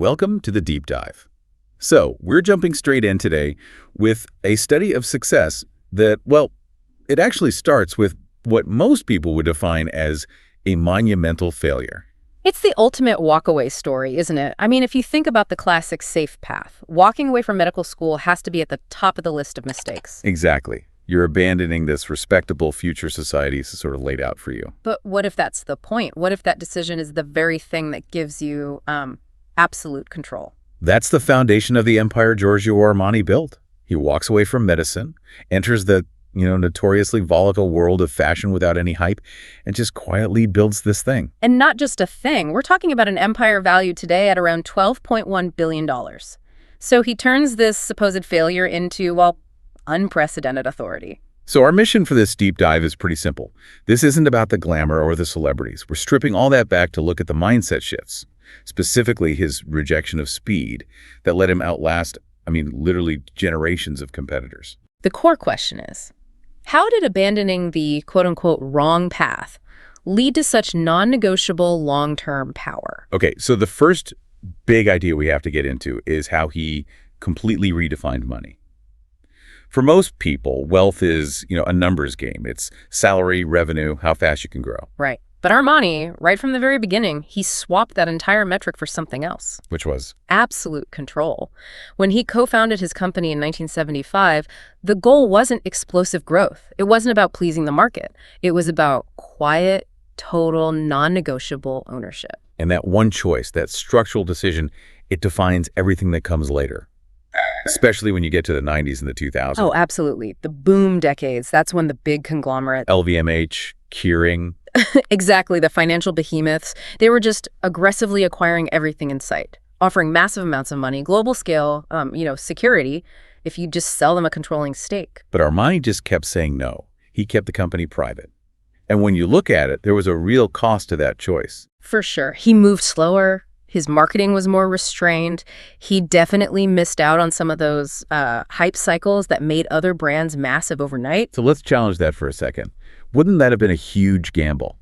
welcome to the Deep Dive. So, we're jumping straight in today with a study of success that, well, it actually starts with what most people would define as a monumental failure. It's the ultimate walkaway story, isn't it? I mean, if you think about the classic safe path, walking away from medical school has to be at the top of the list of mistakes. Exactly. You're abandoning this respectable future society sort of laid out for you. But what if that's the point? What if that decision is the very thing that gives you absolute control? That's the foundation of the empire Giorgio Armani built. He walks away from medicine, enters the notoriously volatile world of fashion without any hype, and just quietly builds this thing. And not just a thing. We're talking about an empire valued today at around $12.1 billion. So he turns this supposed failure into, well, unprecedented authority. So our mission for this deep dive is pretty simple. This isn't about the glamour or the celebrities. We're stripping all that back to look at the mindset shifts, specifically his rejection of speed that let him outlast, literally generations of competitors. The core question is, how did abandoning the quote-unquote wrong path lead to such non-negotiable long-term power? Okay, so the first big idea we have to get into is how he completely redefined money. For most people, wealth is, a numbers game. It's salary, revenue, how fast you can grow. Right. But Armani, right from the very beginning, he swapped that entire metric for something else. Which was? Absolute control. When he co-founded his company in 1975, the goal wasn't explosive growth. It wasn't about pleasing the market. It was about quiet, total, non-negotiable ownership. And that one choice, that structural decision, it defines everything that comes later. Especially when you get to the 90s and the 2000s. Oh, absolutely. The boom decades. That's when the big conglomerate... LVMH, Kering. Exactly. The financial behemoths. They were just aggressively acquiring everything in sight, offering massive amounts of money, global scale, security, if you just sell them a controlling stake. But Armani just kept saying no. He kept the company private. And when you look at it, there was a real cost to that choice. For sure. He moved slower. His marketing was more restrained. He definitely missed out on some of those hype cycles that made other brands massive overnight. So let's challenge that for a second. Wouldn't that have been a huge gamble?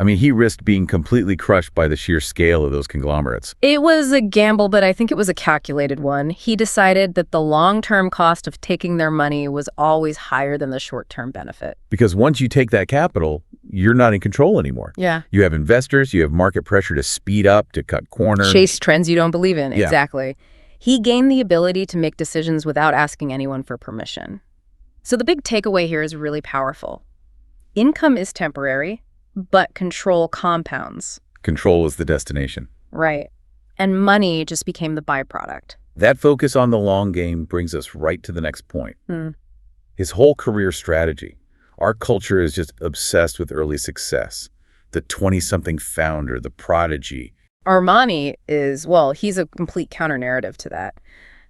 He risked being completely crushed by the sheer scale of those conglomerates. It was a gamble, but I think it was a calculated one. He decided that the long-term cost of taking their money was always higher than the short-term benefit. Because once you take that capital, you're not in control anymore. Yeah. You have investors, you have market pressure to speed up, to cut corners. Chase trends you don't believe in. Yeah. Exactly. He gained the ability to make decisions without asking anyone for permission. So the big takeaway here is really powerful. Income is temporary, but control compounds. Control is the destination. Right. And money just became the byproduct. That focus on the long game brings us right to the next point. His whole career strategy. Our culture is just obsessed with early success. The 20-something founder, the prodigy. Armani is, well, he's a complete counter-narrative to that.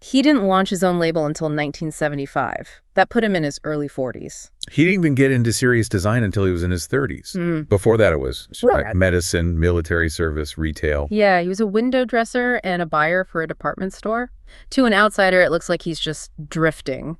He didn't launch his own label until 1975. That put him in his early 40s. He didn't even get into serious design until he was in his 30s. Before that, it was medicine, military service, retail. Yeah, he was a window dresser and a buyer for a department store. To an outsider, it looks like he's just drifting,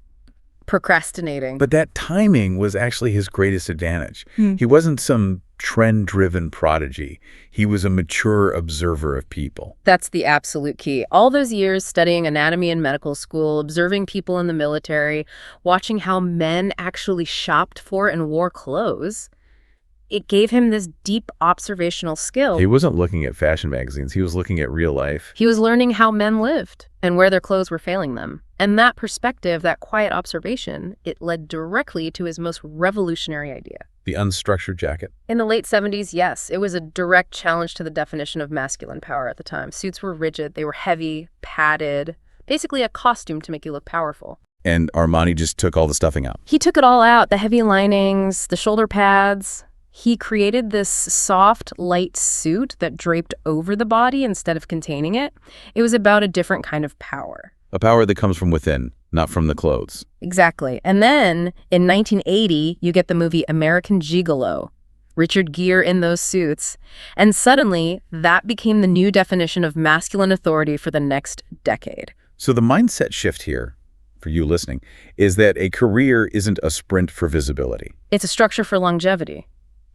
procrastinating. But that timing was actually his greatest advantage. He wasn't some trend-driven prodigy. He was a mature observer of people. That's the absolute key. All those years studying anatomy in medical school, observing people in the military, watching how men actually shopped for and wore clothes, it gave him this deep observational skill. He wasn't looking at fashion magazines. He was looking at real life. He was learning how men lived and where their clothes were failing them. And that perspective, that quiet observation, it led directly to his most revolutionary idea. The unstructured jacket. In the late 70s, yes, it was a direct challenge to the definition of masculine power at the time. Suits were rigid, they were heavy, padded, basically a costume to make you look powerful. And Armani just took all the stuffing out. He took it all out, the heavy linings, the shoulder pads. He created this soft, light suit that draped over the body instead of containing it. It was about a different kind of power. A power that comes from within, not from the clothes. Exactly. And then, in 1980, you get the movie American Gigolo. Richard Gere in those suits. And suddenly, that became the new definition of masculine authority for the next decade. So the mindset shift here, for you listening, is that a career isn't a sprint for visibility. It's a structure for longevity.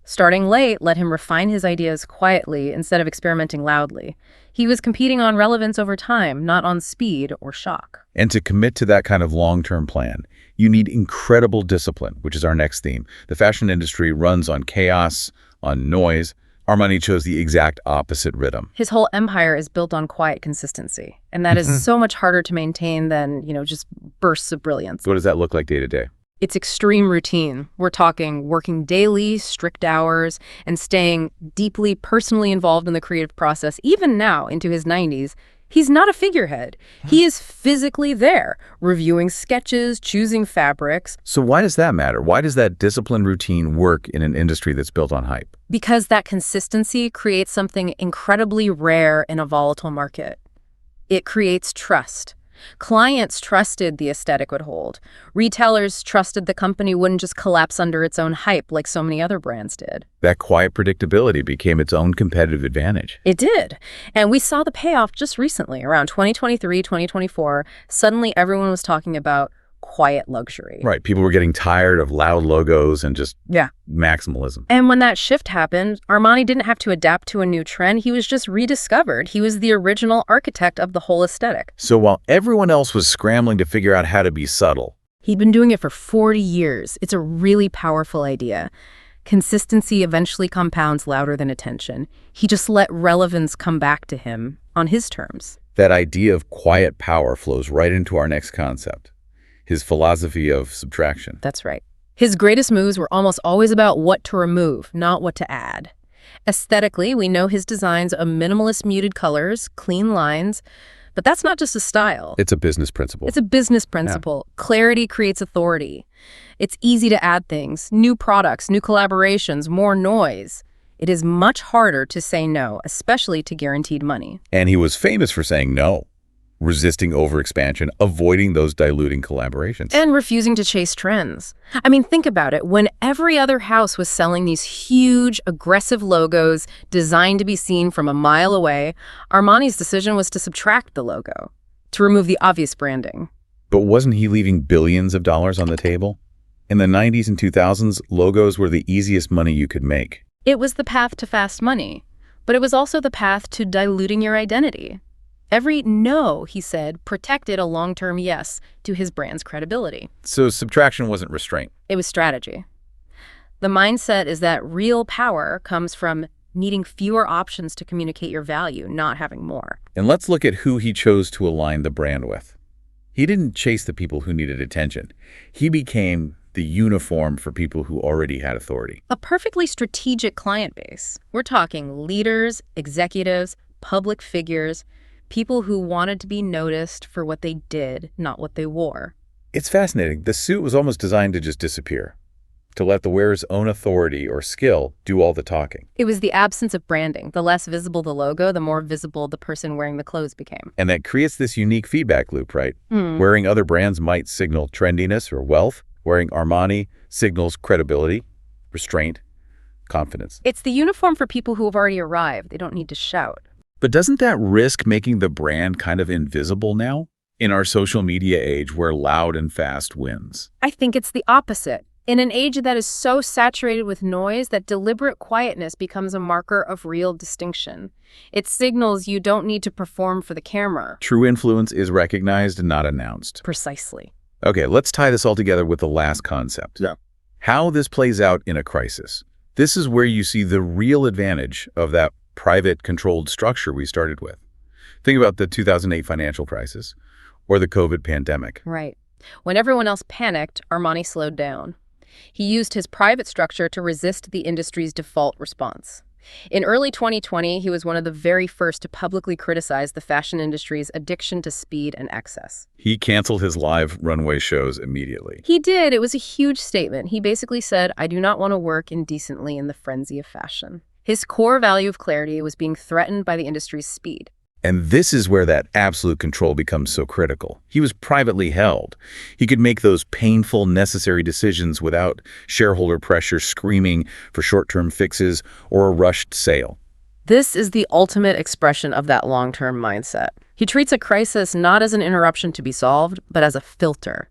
Starting late let him refine his ideas quietly instead of experimenting loudly. He was competing on relevance over time, not on speed or shock. And to commit to that kind of long-term plan, you need incredible discipline, which is our next theme. The fashion industry runs on chaos, on noise. Armani chose the exact opposite rhythm. His whole empire is built on quiet consistency, and that is so much harder to maintain than, just bursts of brilliance. What does that look like day to day? It's extreme routine. We're talking working daily, strict hours, and staying deeply personally involved in the creative process. Even now, into his 90s, he's not a figurehead. He is physically there, reviewing sketches, choosing fabrics. So why does that matter? Why does that disciplined routine work in an industry that's built on hype? Because that consistency creates something incredibly rare in a volatile market. It creates trust. Clients trusted the aesthetic would hold. Retailers trusted the company wouldn't just collapse under its own hype like so many other brands did. That quiet predictability became its own competitive advantage. It did. And we saw the payoff just recently. Around 2023, 2024, suddenly everyone was talking about quiet luxury. Right. People were getting tired of loud logos and just maximalism. And when that shift happened, Armani didn't have to adapt to a new trend. He was just rediscovered. He was the original architect of the whole aesthetic. So while everyone else was scrambling to figure out how to be subtle, he'd been doing it for 40 years. It's a really powerful idea. Consistency eventually compounds louder than attention. He just let relevance come back to him on his terms. that idea of quiet power flows right into our next concept. His philosophy of subtraction. That's right. His greatest moves were almost always about what to remove, not what to add. Aesthetically, we know his designs of minimalist muted colors, clean lines, but that's not just a style. It's a business principle. It's a business principle. Yeah. Clarity creates authority. It's easy to add things, new products, new collaborations, more noise. It is much harder to say no, especially to guaranteed money. And he was famous for saying no, resisting overexpansion, avoiding those diluting collaborations. And refusing to chase trends. I mean, think about it. When every other house was selling these huge, aggressive logos designed to be seen from a mile away, Armani's decision was to subtract the logo, to remove the obvious branding. But wasn't he leaving billions of dollars on the table? In the 90s and 2000s, logos were the easiest money you could make. It was the path to fast money, but it was also the path to diluting your identity. Every no, he said, protected a long-term yes to his brand's credibility. So subtraction wasn't restraint. It was strategy. The mindset is that real power comes from needing fewer options to communicate your value, not having more. And let's look at who he chose to align the brand with. He didn't chase the people who needed attention. He became the uniform for people who already had authority. A perfectly strategic client base. We're talking leaders, executives, public figures, people who wanted to be noticed for what they did, not what they wore. It's fascinating. The suit was almost designed to just disappear, to let the wearer's own authority or skill do all the talking. It was the absence of branding. The less visible the logo, the more visible the person wearing the clothes became. And that creates this unique feedback loop, right? Wearing other brands might signal trendiness or wealth. Wearing Armani signals credibility, restraint, confidence. It's the uniform for people who have already arrived. They don't need to shout. But doesn't that risk making the brand kind of invisible now? In our social media age where loud and fast wins. I think it's the opposite. In an age that is so saturated with noise that deliberate quietness becomes a marker of real distinction. It signals you don't need to perform for the camera. True influence is recognized and not announced. Precisely. Okay, let's tie this all together with the last concept. Yeah. How this plays out in a crisis. This is where you see the real advantage of that private, controlled structure we started with. Think about the 2008 financial crisis or the COVID pandemic. Right. When everyone else panicked, Armani slowed down. He used his private structure to resist the industry's default response. In early 2020, he was one of the very first to publicly criticize the fashion industry's addiction to speed and excess. He canceled his live runway shows immediately. He did. It was a huge statement. He basically said, I do not want to work indecently in the frenzy of fashion. His core value of clarity was being threatened by the industry's speed. And this is where that absolute control becomes so critical. He was privately held. He could make those painful, necessary decisions without shareholder pressure screaming for short-term fixes or a rushed sale. This is the ultimate expression of that long-term mindset. He treats a crisis not as an interruption to be solved, but as a filter.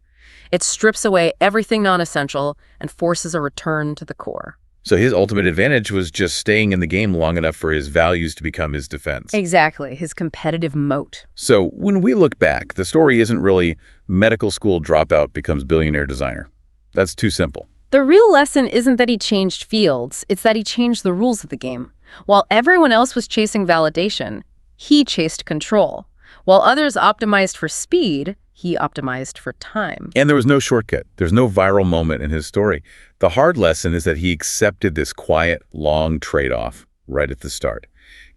It strips away everything non-essential and forces a return to the core. So his ultimate advantage was just staying in the game long enough for his values to become his defense. Exactly, his competitive moat. So when we look back, the story isn't really medical school dropout becomes billionaire designer. That's too simple. The real lesson isn't that he changed fields, it's that he changed the rules of the game. While everyone else was chasing validation, he chased control. While others optimized for speed, he optimized for time. And there was no shortcut. There's no viral moment in his story. The hard lesson is that he accepted this quiet, long trade-off right at the start,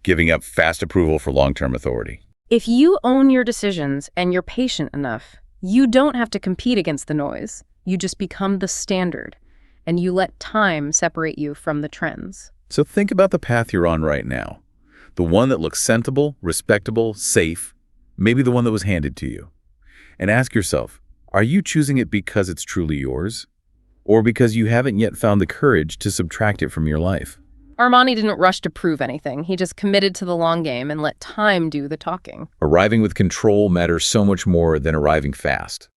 giving up fast approval for long-term authority. If you own your decisions and you're patient enough, you don't have to compete against the noise. You just become the standard, and you let time separate you from the trends. So think about the path you're on right now. The one that looks sensible, respectable, safe, maybe the one that was handed to you. And ask yourself, are you choosing it because it's truly yours? Or because you haven't yet found the courage to subtract it from your life? Armani didn't rush to prove anything. He just committed to the long game and let time do the talking. Arriving with control matters so much more than arriving fast.